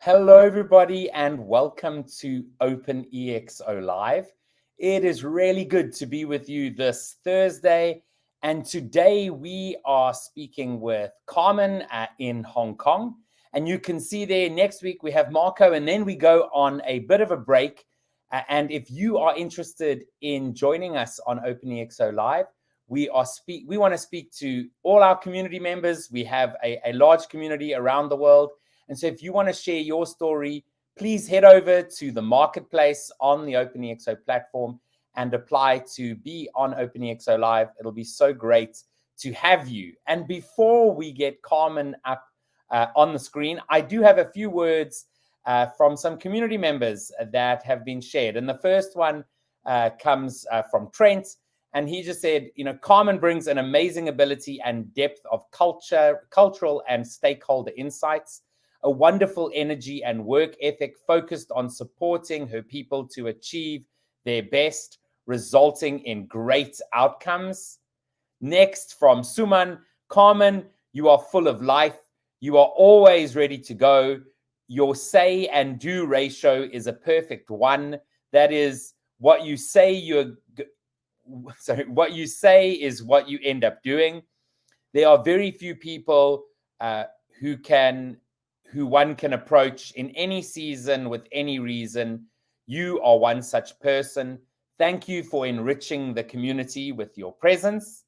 Hello, everybody, and welcome to OpenExO Live. It is really good to be with you this Thursday. And today we are speaking with Carmen in Hong Kong. And you can see there next week we have Marco, and then we go on a bit of a break. And if you are interested in joining us on OpenExO Live, we want to speak to all our community members. We have a large community around the world. And so if you want to share your story, please head over to the marketplace on the OpenExO platform and apply to be on OpenExO Live. It'll be so great to have you. And before we get Carmen up on the screen, I do have a few words from some community members that have been shared. And the first one comes from Trent. And he just said, Carmen brings an amazing ability and depth of cultural and stakeholder insights, a wonderful energy and work ethic focused on supporting her people to achieve their best, resulting in great outcomes. Next, from Suman, Carmen, you are full of life. You are always ready to go. Your say and do ratio is a perfect one. That is, what you say is what you end up doing. There are very few people who one can approach in any season with any reason. You are one such person. Thank you for enriching the community with your presence.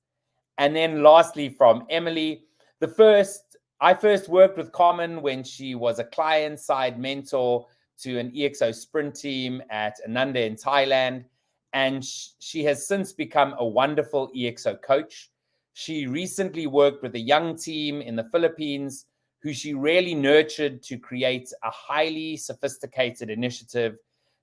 And then lastly, from Emily, I first worked with Carmen when she was a client-side mentor to an EXO sprint team at Ananda in Thailand. And she has since become a wonderful EXO coach. She recently worked with a young team in the Philippines who she really nurtured to create a highly sophisticated initiative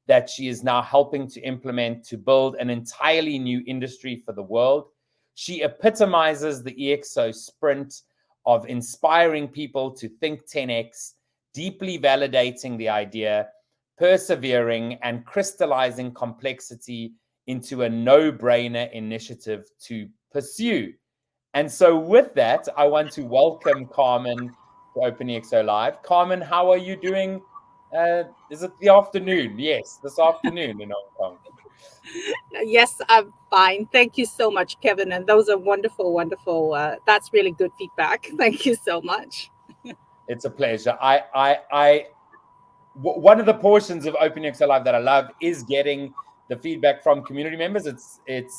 that she is now helping to implement to build an entirely new industry for the world. She epitomizes the EXO sprint of inspiring people to think 10x, deeply validating the idea, persevering, and crystallizing complexity into a no-brainer initiative to pursue. And so with that, I want to welcome Carmen to OpenExO Live. Carmen, how are you doing? Is it the afternoon? Yes, this afternoon in Hong Kong. Yes, I'm fine. Thank you so much, Kevin. And those are wonderful, wonderful. That's really good feedback. Thank you so much. It's a pleasure. One of the portions of OpenExO Live that I love is getting the feedback from community members. It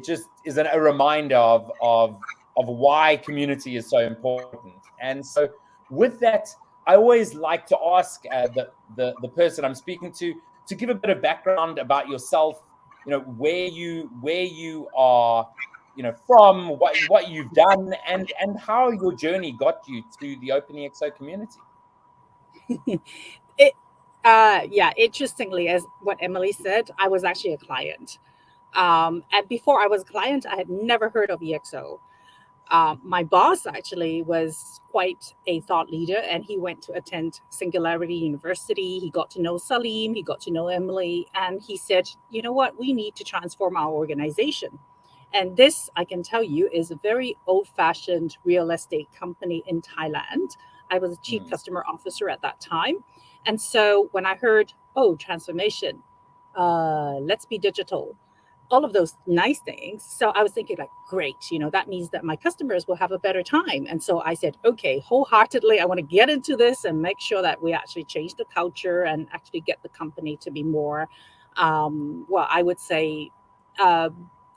just is a reminder of why community is so important. And so with that, I always like to ask the person I'm speaking to give a bit of background about yourself, where you are, from, what you've done, and how your journey got you to the OpenExO community. Yeah, interestingly, as what Emily said, I was actually a client. And before I was a client, I had never heard of EXO. My boss actually was quite a thought leader, and he went to attend Singularity University. He got to know Salim, he got to know Emily, and he said, you know what, we need to transform our organization. And this, I can tell you, is a very old-fashioned real estate company in Thailand. I was a chief customer officer at that time. And so when I heard, oh, transformation, let's be digital, all of those nice things. So I was thinking like, great, that means that my customers will have a better time. And so I said, okay, wholeheartedly, I want to get into this and make sure that we actually change the culture and actually get the company to be more, I would say,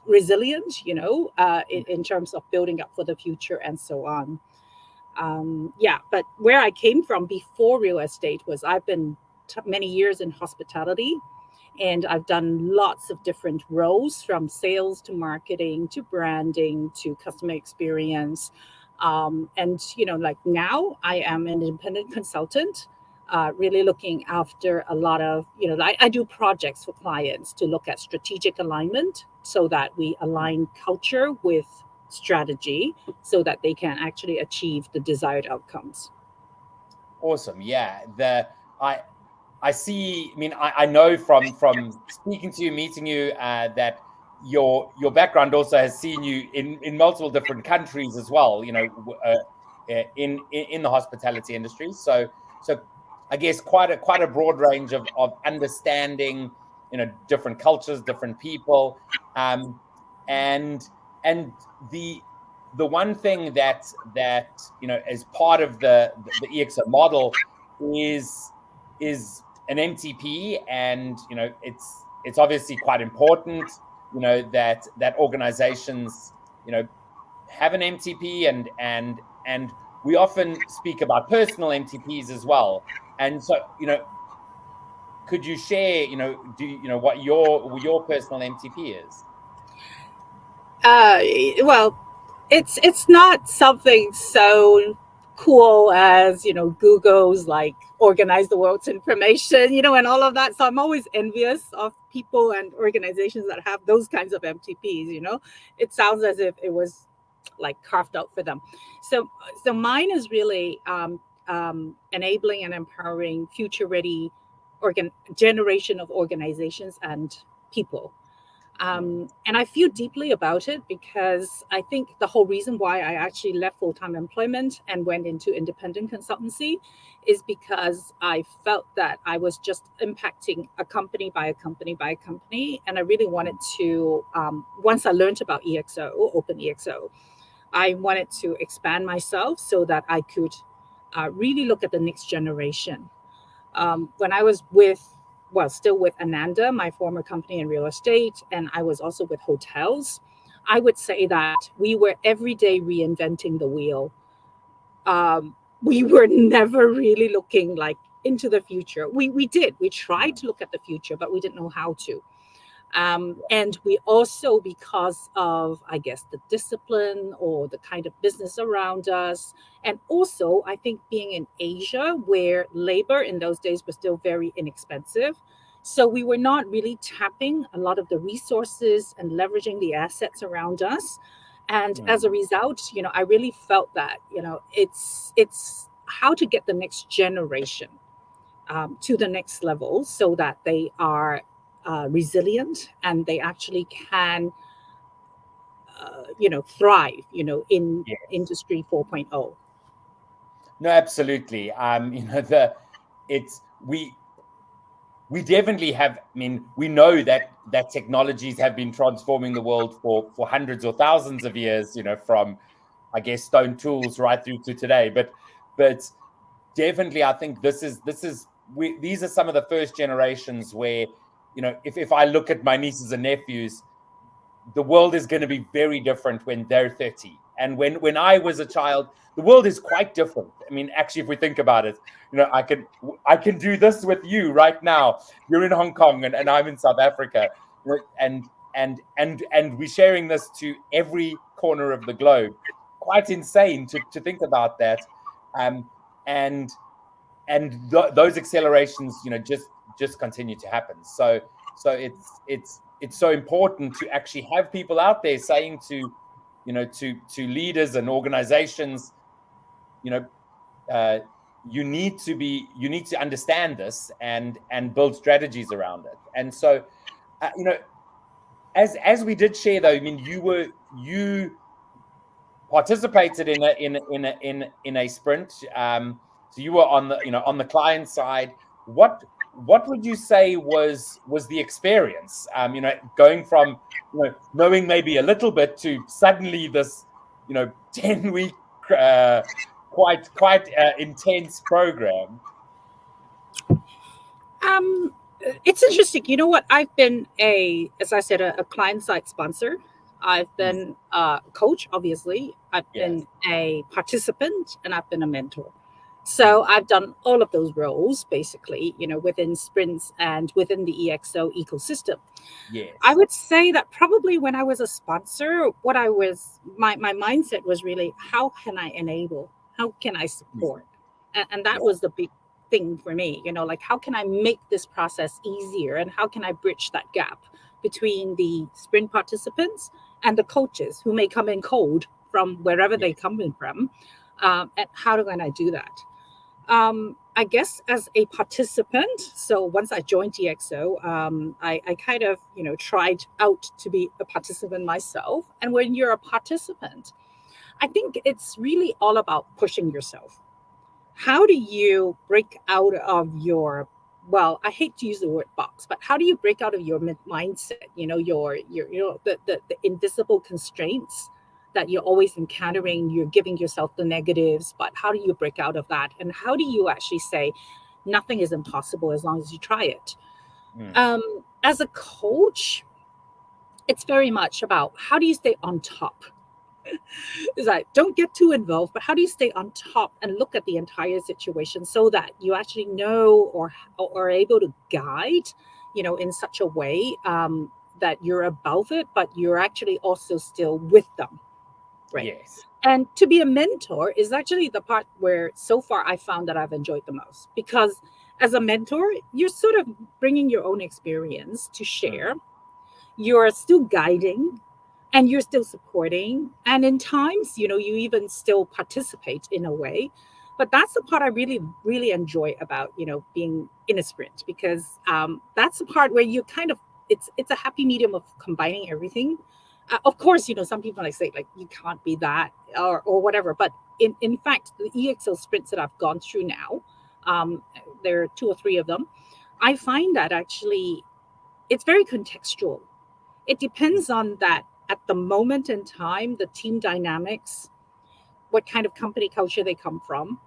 resilient, in terms of building up for the future and so on. But where I came from before real estate was I've been many years in hospitality. And I've done lots of different roles, from sales to marketing to branding to customer experience. Like now I am an independent consultant, really looking after a lot of, I do projects for clients to look at strategic alignment so that we align culture with strategy so that they can actually achieve the desired outcomes. Awesome. Yeah. I see. I mean, I know from speaking to you, meeting you, that your background also has seen you in multiple different countries as well. In the hospitality industry. So I guess, quite a broad range of understanding, different cultures, different people, and the the one thing that as part of the EXO model is an MTP, and it's obviously quite important, that organizations have an MTP, and we often speak about personal MTPs as well. And so, could you share, what your personal MTP is? Well, it's not something so cool as Google's like organize the world's information, and all of that. So I'm always envious of people and organizations that have those kinds of MTPs. It sounds as if it was like carved out for them. So mine is really enabling and empowering future ready generation of organizations and people. And I feel deeply about it because I think the whole reason why I actually left full-time employment and went into independent consultancy is because I felt that I was just impacting a company by a company by a company. And I really wanted to, once I learned about EXO, OpenExO, I wanted to expand myself so that I could really look at the next generation. When I was still with Ananda, my former company in real estate, and I was also with hotels, I would say that we were every day reinventing the wheel. We were never really looking like into the future. We tried to look at the future, but we didn't know how to. And we also, because of, I guess, the discipline or the kind of business around us, and also, I think being in Asia, where labor in those days was still very inexpensive. So we were not really tapping a lot of the resources and leveraging the assets around us. And as a result, I really felt that, it's how to get the next generation to the next level so that they are resilient and they actually can thrive in Yes. industry 4.0. No, absolutely. It's we definitely have. I mean, we know that technologies have been transforming the world for hundreds or thousands of years, from, I guess, stone tools right through to today. But definitely, I think these are some of the first generations where, if I look at my nieces and nephews, the world is going to be very different when they're 30. And when I was a child, the world is quite different. I mean, actually, if we think about it, I can do this with you right now. You're in Hong Kong and I'm in South Africa, and we're sharing this to every corner of the globe. Quite insane to think about that. And those accelerations, just continue to happen. So it's so important to actually have people out there saying to leaders and organizations, you need to understand this and build strategies around it. And so, as we did share, though, I mean, you participated in a sprint. So you were on the client side. What would you say was the experience? Going from knowing maybe a little bit to suddenly this 10-week quite intense program. It's interesting. You know what? I've been as I said, a client side sponsor. I've been a coach, obviously. I've been a participant, and I've been a mentor. So I've done all of those roles, basically, within sprints and within the EXO ecosystem. Yes. I would say that probably when I was a sponsor, my mindset was really, how can I enable? How can I support? And that was the big thing for me, like, how can I make this process easier? And how can I bridge that gap between the sprint participants and the coaches who may come in cold from wherever they come in from? And how can I do that? I guess as a participant, so once I joined EXO, I kind of, tried out to be a participant myself. And when you're a participant, I think it's really all about pushing yourself. how do you break out of your, well, I hate to use the word box, but how do you break out of your mindset, your the invisible constraints that you're always encountering? You're giving yourself the negatives, but how do you break out of that? And how do you actually say nothing is impossible as long as you try it? Mm. As a coach, it's very much about how do you stay on top. It's like, don't get too involved, but how do you stay on top and look at the entire situation so that you actually know or are able to guide, in such a way that you're above it, but you're actually also still with them, right? Yes. And to be a mentor is actually the part where so far I found that I've enjoyed the most, because as a mentor, you're sort of bringing your own experience to Mm. share. You're still guiding, and you're still supporting, and in times, you even still participate in a way. But that's the part I really really enjoy about being in a sprint, because that's the part where you kind of, it's a happy medium of combining everything. Of course, some people like say like you can't be that, or whatever, but in fact the EXO sprints that I've gone through now, there are two or three of them, I find that actually it's very contextual. It Mm. depends on that at the moment in time, the team dynamics, what kind of company culture they come from,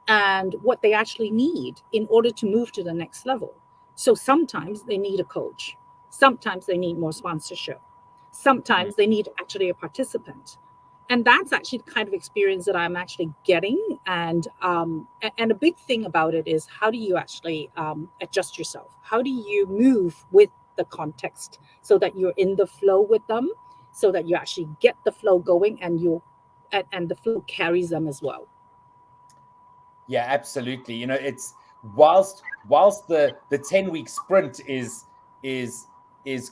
and what they actually need in order to move to the next level. So sometimes they need a coach, sometimes they need more sponsorship, Mm. sometimes they need actually a participant. And that's actually the kind of experience that I'm actually getting. And a big thing about it is, how do you actually adjust yourself? How do you move with the context so that you're in the flow with them, so that you actually get the flow going, and the flow carries them as well. Yeah, absolutely. It's whilst the 10-week sprint is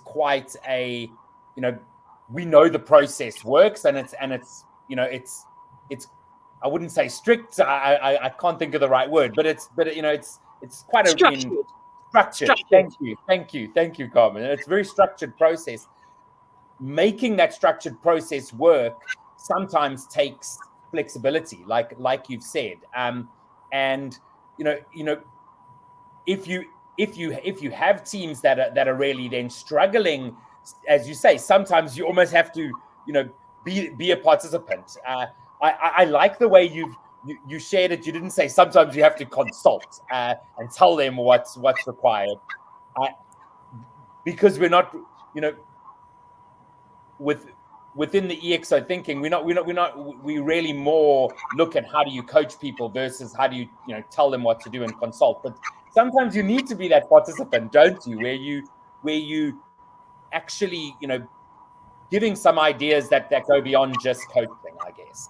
quite a, we know the process works, and it's I wouldn't say strict. I can't think of the right word, but it's quite a, Structured. structured. Structured. Thank you, Carmen. It's a very structured process. Making that structured process work sometimes takes flexibility, like you've said. And if you have teams that are really then struggling, as you say, sometimes you almost have to be a participant. I like the way you shared it. You didn't say sometimes you have to consult and tell them what's required. I, because we're not, you know with within the EXO thinking, we really more look at how do you coach people versus how do you tell them what to do and consult. But sometimes you need to be that participant, don't you? Where you actually giving some ideas that go beyond just coaching, I guess.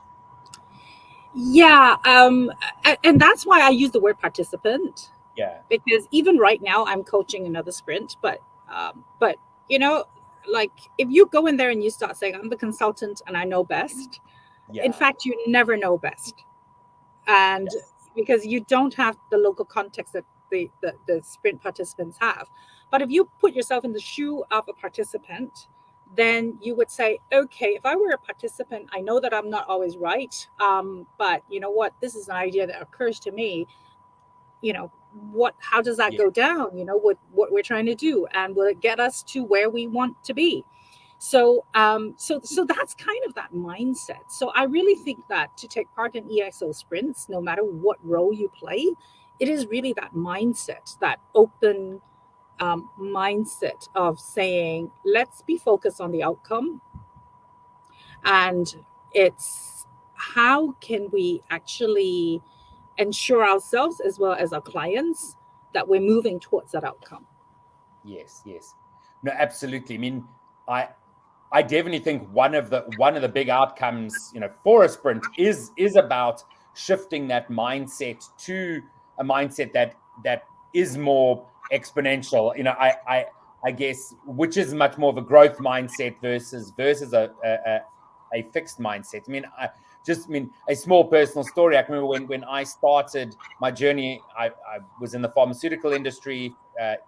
Yeah, and that's why I use the word participant, Yeah, because even right now I'm coaching another sprint, but you know, like, if you go in there and you start saying I'm the consultant and I know best, in yeah, fact you never know best. And yes, because you don't have the local context that the sprint participants have. But if you put yourself in the shoe of a participant, then you would say, okay, if I were a participant, I know that I'm not always right, but you know what, this is an idea that occurs to me. you know how does that yeah, go down, what we're trying to do, and will it get us to where we want to be? So that's kind of that mindset. So I really think that to take part in EXO sprints, no matter what role you play, it is really that mindset, that open mindset of saying, let's be focused on the outcome. And it's, how can we actually ensure ourselves as well as our clients that we're moving towards that outcome? yes, yes. No, absolutely. I mean, I I definitely think one of the big outcomes, for a sprint is about shifting that mindset to a mindset that is more exponential. I guess, which is much more of a growth mindset versus a fixed mindset. I mean, a small personal story. I can remember when I started my journey. I was in the pharmaceutical industry,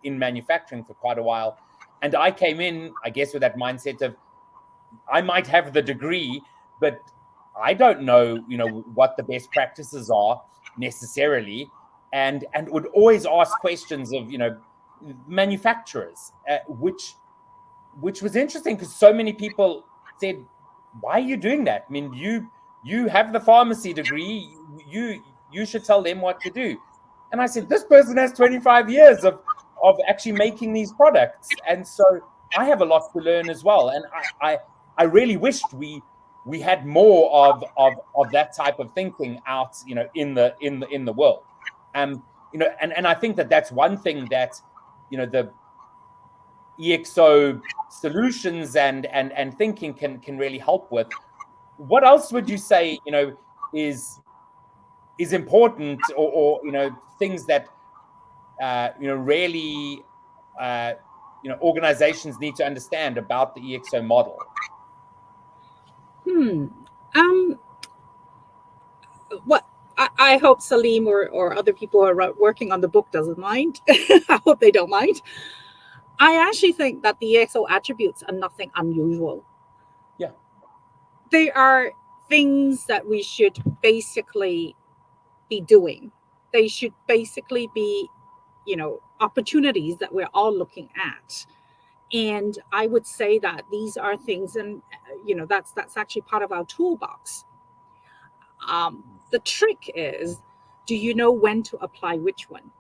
in manufacturing for quite a while, and I came in, I guess, with that mindset of, I might have the degree, but I don't know, what the best practices are. necessarily, and would always ask questions of, you know, manufacturers, which was interesting because so many people said, why are you doing that? I mean, you have the pharmacy degree, you should tell them what to do. And I said, this person has 25 years of actually making these products, and so I have a lot to learn as well. And I really wished we had more of that type of thinking out, you know, in the world. You know, and I think that that's one thing that, you know, the EXO solutions and thinking can really help with. What else would you say, you know, is important, or you know, things that you know, really you know, organizations need to understand about the EXO model? What I hope Salim or other people who are working on the book doesn't mind. I hope they don't mind. I actually think that the EXO attributes are nothing unusual. Yeah. They are things that we should basically be doing. They should basically be, you know, opportunities that we're all looking at. And I would say that these are things, and you know, that's actually part of our toolbox. The trick is, do you know when to apply which one?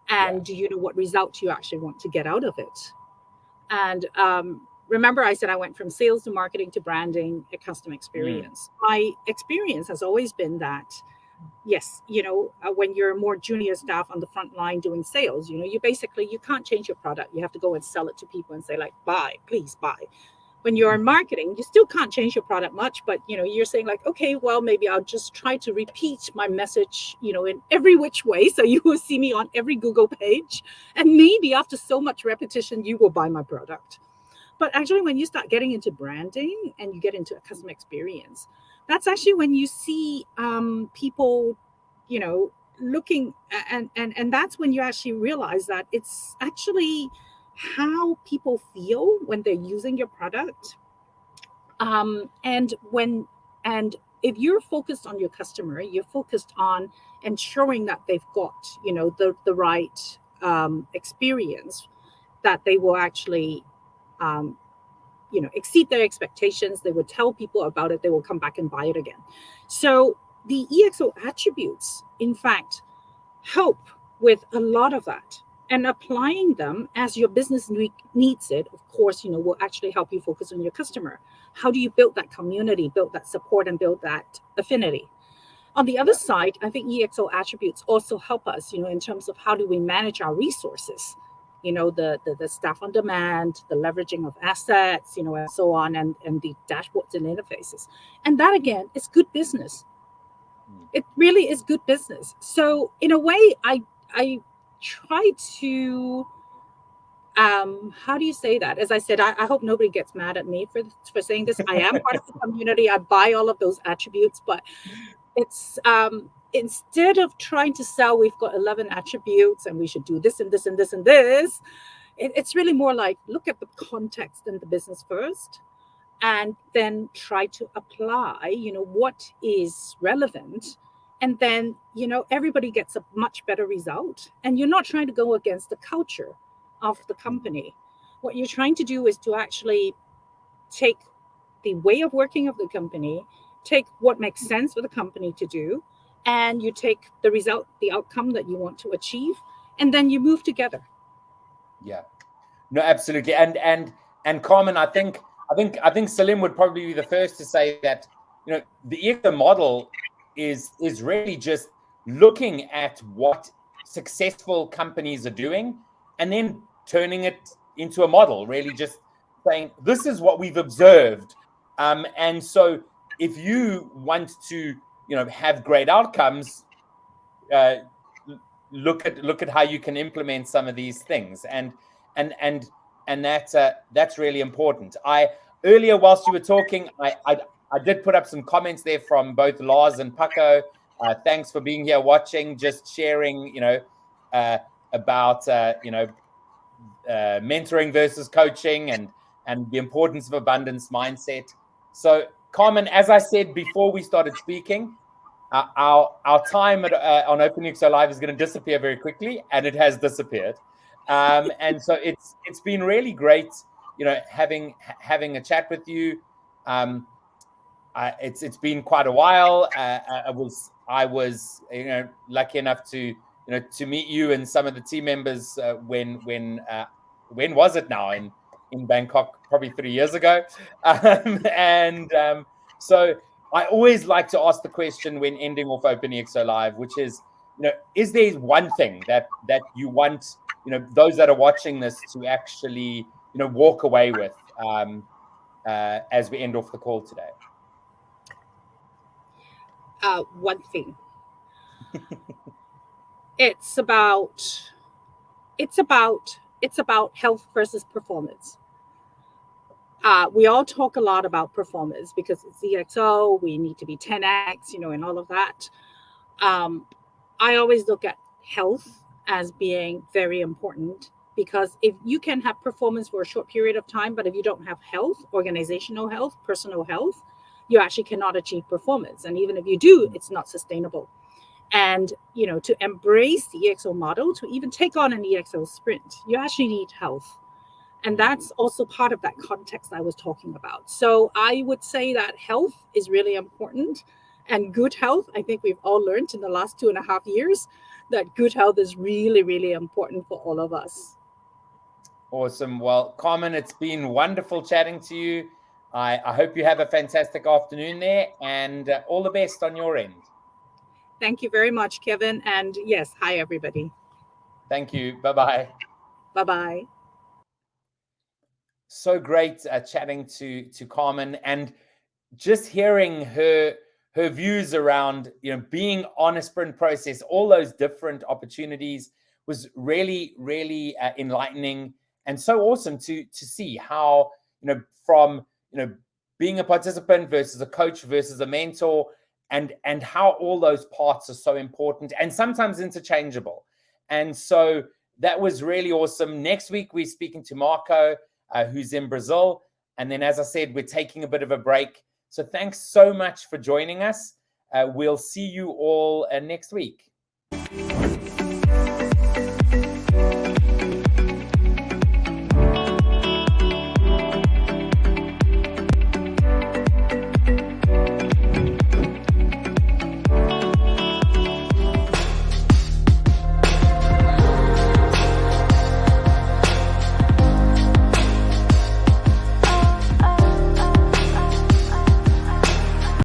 And do you know what result you actually want to get out of it? And remember, I said I went from sales to marketing to branding, a customer experience. My experience has always been that, yes, you know, when you're more junior staff on the front line doing sales, you know, you can't change your product. You have to go and sell it to people and say, like, buy, please buy. When you're in marketing, you still can't change your product much, but, you know, you're saying like, okay, well, maybe I'll just try to repeat my message, you know, in every which way. So you will see me on every Google page. And maybe after so much repetition, you will buy my product. But actually, when you start getting into branding and you get into a customer experience, that's actually when you see people, you know, looking, and that's when you actually realize that it's actually how people feel when they're using your product. And if you're focused on your customer, you're focused on ensuring that they've got, you know, the right experience, that they will actually you know, exceed their expectations. They will tell people about it. They will come back and buy it again. So the EXO attributes, in fact, help with a lot of that. And applying them as your business needs it, of course, you know, will actually help you focus on your customer. How do you build that community, build that support, and build that affinity? On the other side, I think EXO attributes also help us, you know, in terms of how do we manage our resources, you know, the staff on demand, the leveraging of assets, you know, and so on, and the dashboards and interfaces. And that, again, is good business. It really is good business. So in a way, I try to, how do you say that? As I said, I hope nobody gets mad at me for saying this. I am part of the community. I buy all of those attributes, but it's instead of trying to sell, we've got 11 attributes and we should do this and this and this and this. It's really more like, look at the context in the business first, and then try to apply, you know, what is relevant. And then, you know, everybody gets a much better result. And you're not trying to go against the culture of the company. What you're trying to do is to actually take the way of working of the company, take what makes sense for the company to do, and you take the result, the outcome that you want to achieve, and then you move together. Yeah, no, absolutely. And Carmen, I think Salim would probably be the first to say that, you know, the EXO model is really just looking at what successful companies are doing and then turning it into a model, really just saying, this is what we've observed. And so if you want to, you know, have great outcomes, look at how you can implement some of these things. And that's really important. Earlier, whilst you were talking, I did put up some comments there from both Lars and Paco. Thanks for being here watching, just sharing, you know, about you know, mentoring versus coaching, and the importance of abundance mindset. So, Carmen, as I said before we started speaking, our time on OpenExO Live is going to disappear very quickly, and it has disappeared. And so it's been really great, having a chat with you. It's been quite a while. I was lucky enough to meet you and some of the team members when was it now in Bangkok, probably 3 years ago. So I always like to ask the question when ending off OpenExO Live, which is, is there one thing that you want those that are watching this to actually walk away with as we end off the call today? One thing. It's about health versus performance. We all talk a lot about performance because it's EXO, we need to be 10x, and all of that. I always look at health as being very important, because if you can have performance for a short period of time, but if you don't have health, organizational health, personal health, you actually cannot achieve performance. And even if you do, it's not sustainable. And, to embrace the EXO model, to even take on an EXO sprint, you actually need health. And that's also part of that context I was talking about. So I would say that health is really important, and good health. I think we've all learned in the last 2.5 years that good health is really, really important for all of us. Awesome. Well, Carmen, it's been wonderful chatting to you. I hope you have a fantastic afternoon there, and all the best on your end. Thank you very much, Kevin. And yes, hi, everybody. Thank you. Bye-bye. Bye-bye. So great chatting to Carmen, and just hearing her views around being on a sprint process, all those different opportunities, was really, really enlightening, and so awesome to see how from being a participant versus a coach versus a mentor, and how all those parts are so important and sometimes interchangeable. And so that was really awesome. Next week we're speaking to Marco, who's in Brazil, and then, as I said, we're taking a bit of a break. So thanks so much for joining us. We'll see you all next week.